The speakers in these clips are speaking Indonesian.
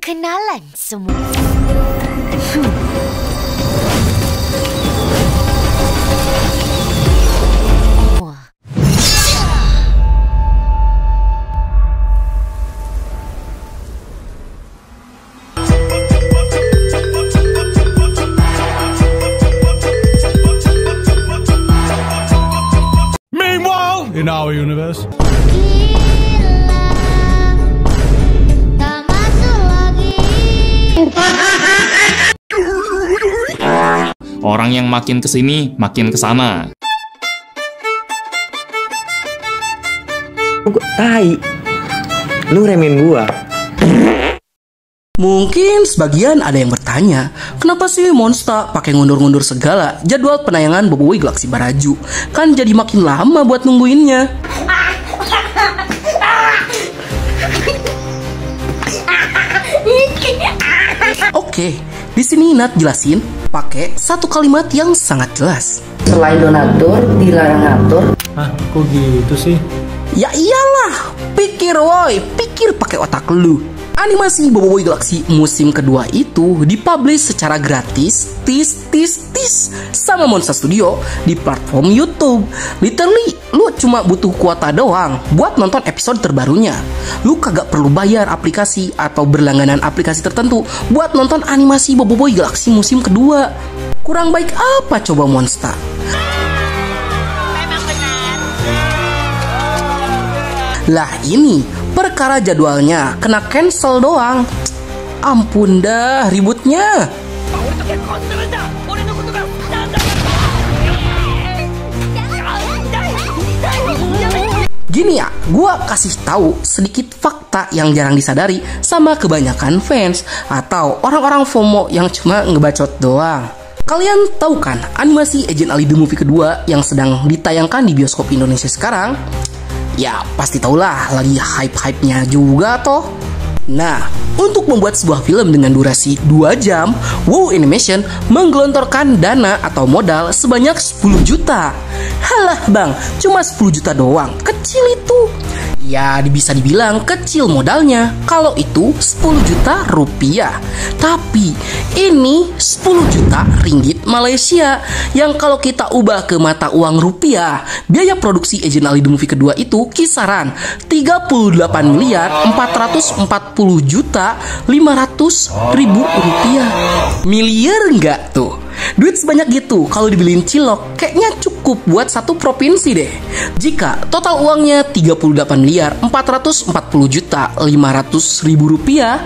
Perkenalan semua. Meanwhile, in our universe. Orang yang makin kesini, makin kesana. Tai, lu remehin gua. Mungkin sebagian ada yang bertanya, kenapa sih Monsta pakai ngundur-ngundur segala jadwal penayangan Boboiboy Galaxy Baraju? Kan jadi makin lama buat nungguinnya. Oke, di sini Nat jelasin pakai satu kalimat yang sangat jelas. Selain donatur, dilarang ngatur. Hah, kok gitu sih? Ya iyalah, pikir woi, pikir pakai otak lu. Animasi Boboiboy Galaxy musim kedua itu dipublish secara gratis, tis sama Monster Studio di platform YouTube. Literally, lu cuma butuh kuota doang buat nonton episode terbarunya. Lu kagak perlu bayar aplikasi atau berlangganan aplikasi tertentu buat nonton animasi Boboiboy Galaxy musim kedua. Kurang baik apa coba Monster? Lah ini perkara jadwalnya kena cancel doang. Ampun dah ributnya. Gini ya, gua kasih tahu sedikit fakta yang jarang disadari sama kebanyakan fans atau orang-orang FOMO yang cuma ngebacot doang. Kalian tahu kan animasi Agent Ali The Movie kedua yang sedang ditayangkan di bioskop Indonesia sekarang? Ya pasti tahulah, lagi hype-hypenya juga toh. Nah, untuk membuat sebuah film dengan durasi 2 jam, Wow Animation menggelontorkan dana atau modal sebanyak 10 juta. Halah bang, cuma 10 juta doang, kecil itu. Ya bisa dibilang kecil modalnya kalau itu 10 juta rupiah. Tapi ini 10 juta ringgit Malaysia, yang kalau kita ubah ke mata uang rupiah, biaya produksi Agent Ali The Movie kedua itu kisaran 38 miliar 440 juta 500 ribu rupiah. Miliar nggak tuh? Duit sebanyak gitu kalau dibeliin cilok kayaknya cukup buat satu provinsi deh. Jika total uangnya 38 miliar 440 juta 500 ribu rupiah,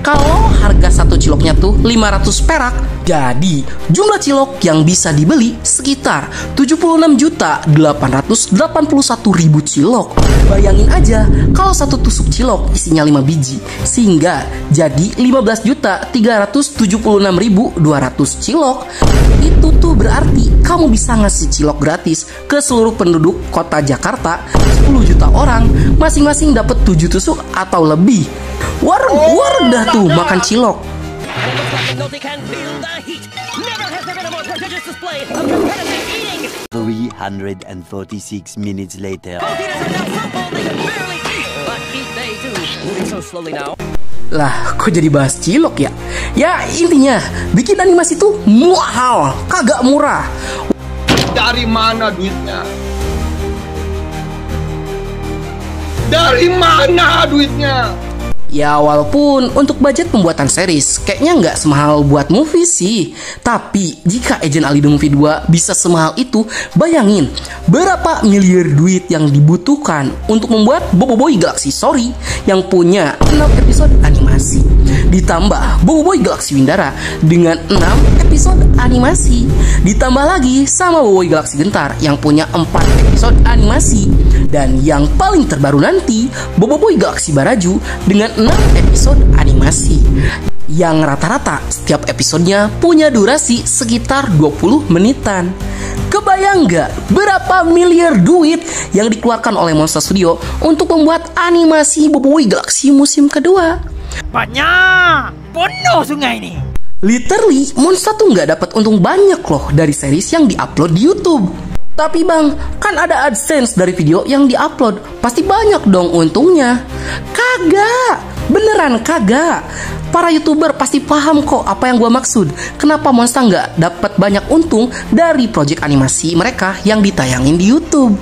kalau harga satu ciloknya tuh 500 perak, jadi jumlah cilok yang bisa dibeli sekitar 76 juta 881 ribu cilok. Bayangin aja kalau satu tusuk cilok isinya 5 biji, sehingga jadi 15 juta 376 ribu 200 cilok. Itu tuh berarti kamu bisa ngasih cilok gratis ke seluruh penduduk kota Jakarta 10 juta orang, masing-masing dapat 7 tusuk atau lebih. War dah tuh makan cilok. 346 minutes later. Lah, kok jadi bahas cilok ya? Ya intinya, bikin animasi tuh mahal, kagak murah. Dari mana duitnya? Dari mana duitnya? Ya walaupun untuk budget pembuatan series kayaknya nggak semahal buat movie sih. Tapi jika Agent Ali The Movie 2 bisa semahal itu, bayangin berapa miliar duit yang dibutuhkan untuk membuat Boboiboy Galaxy Story yang punya 6 episode animasi. Ditambah Boboiboy Galaxy Windara dengan 6 episode animasi. Ditambah lagi sama Boboiboy Galaxy Gentar yang punya 4 episode animasi. Dan yang paling terbaru nanti, Boboiboy Galaxy Baraju dengan 6 episode animasi, yang rata-rata setiap episodenya punya durasi sekitar 20 menitan. Kebayang nggak berapa miliar duit yang dikeluarkan oleh Monster Studio untuk membuat animasi Boboiboy Galaxy musim kedua? Banyak, penuh sungai ini. Literally, Monster tuh nggak dapat untung banyak loh dari series yang diupload di YouTube. Tapi bang, kan ada AdSense dari video yang diupload, pasti banyak dong untungnya. Kagak, beneran kagak. Para YouTuber pasti paham kok apa yang gue maksud. Kenapa Monster nggak dapat banyak untung dari project animasi mereka yang ditayangin di YouTube.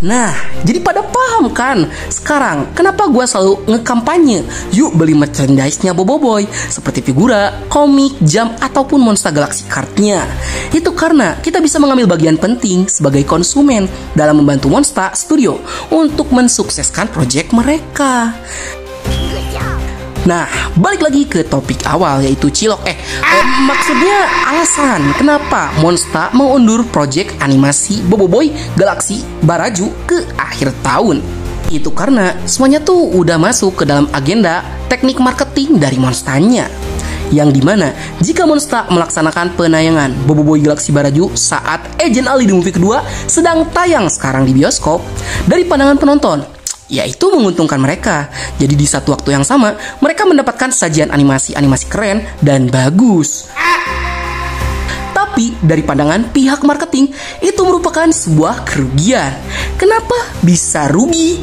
Nah, jadi pada paham kan? Sekarang, kenapa gue selalu ngekampanye yuk beli merchandise-nya Boboiboy seperti figura, komik, jam, ataupun Monster Galaxy card-nya. Itu karena kita bisa mengambil bagian penting sebagai konsumen dalam membantu Monster Studio untuk mensukseskan proyek mereka. Nah, balik lagi ke topik awal yaitu Cilok. Maksudnya alasan kenapa Monster mau undur project animasi Boboiboy Galaxy Baraju ke akhir tahun. Itu karena semuanya tuh udah masuk ke dalam agenda teknik marketing dari Monsternya. Yang dimana jika Monster melaksanakan penayangan Boboiboy Galaxy Baraju saat Agent Ali The Movie kedua sedang tayang sekarang di bioskop, dari pandangan penonton yaitu menguntungkan mereka. Jadi di satu waktu yang sama mereka mendapatkan sajian animasi keren dan bagus. Tapi dari pandangan pihak marketing itu merupakan sebuah kerugian. Kenapa bisa rugi?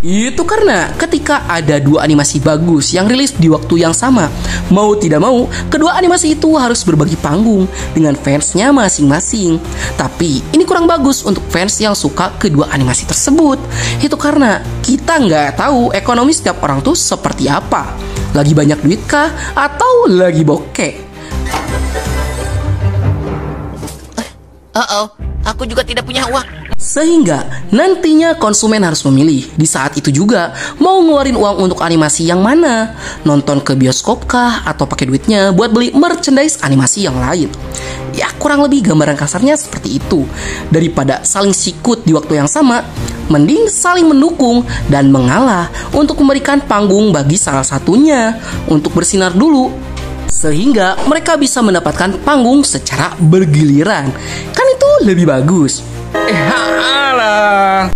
Itu karena ketika ada dua animasi bagus yang rilis di waktu yang sama, mau tidak mau kedua animasi itu harus berbagi panggung dengan fansnya masing-masing. Tapi ini kurang bagus untuk fans yang suka kedua animasi tersebut. Itu karena kita nggak tahu ekonomi setiap orang tuh seperti apa. Lagi banyak duit kah atau lagi bokeh? Aku juga tidak punya uang. Sehingga nantinya konsumen harus memilih di saat itu juga mau ngeluarin uang untuk animasi yang mana, nonton ke bioskop kah atau pakai duitnya buat beli merchandise animasi yang lain. Ya kurang lebih gambaran kasarnya seperti itu. Daripada saling sikut di waktu yang sama, mending saling mendukung dan mengalah untuk memberikan panggung bagi salah satunya untuk bersinar dulu, sehingga mereka bisa mendapatkan panggung secara bergiliran. Kan itu lebih bagus.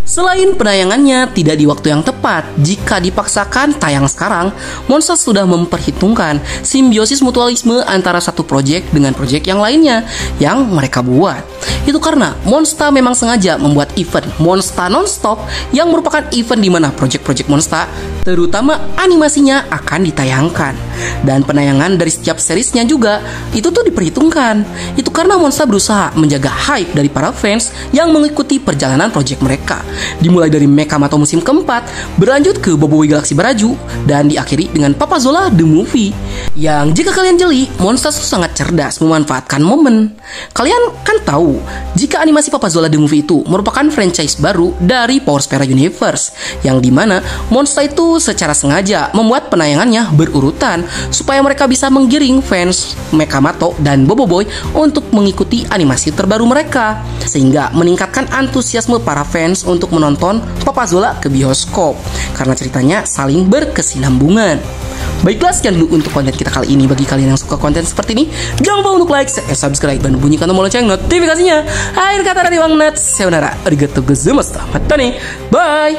Selain penayangannya tidak di waktu yang tepat, jika dipaksakan tayang sekarang, Monster sudah memperhitungkan simbiosis mutualisme antara satu proyek dengan proyek yang lainnya yang mereka buat. Itu karena Monster memang sengaja membuat event Monster Nonstop yang merupakan event di mana proyek-proyek Monster, terutama animasinya, akan ditayangkan. Dan penayangan dari setiap seriesnya juga itu tuh diperhitungkan. Itu karena Monster berusaha menjaga hype dari para fans yang mengikuti perjalanan proyek mereka. Dimulai dari Mechamato musim keempat, berlanjut ke Boboiboy Galaxy Baraju, dan diakhiri dengan Papazola The Movie. Yang jika kalian jeli, Monster sangat cerdas memanfaatkan momen. Kalian kan tahu, jika animasi Papazola The Movie itu merupakan franchise baru dari Power Spera Universe, yang dimana Monster itu secara sengaja membuat penayangannya berurutan supaya mereka bisa menggiring fans Mechamato dan Boboiboy untuk mengikuti animasi terbaru mereka, sehingga meningkatkan antusiasme para fans untuk menonton Papazola ke bioskop karena ceritanya saling berkesinambungan. Baiklah, sekian dulu untuk konten kita kali ini. Bagi kalian yang suka konten seperti ini, jangan lupa untuk like, share, subscribe, dan bunyikan tombol lonceng notifikasinya. Akhir kata dari Bang Nats, sayonara, arigatou gozaimasu, mata nih, bye.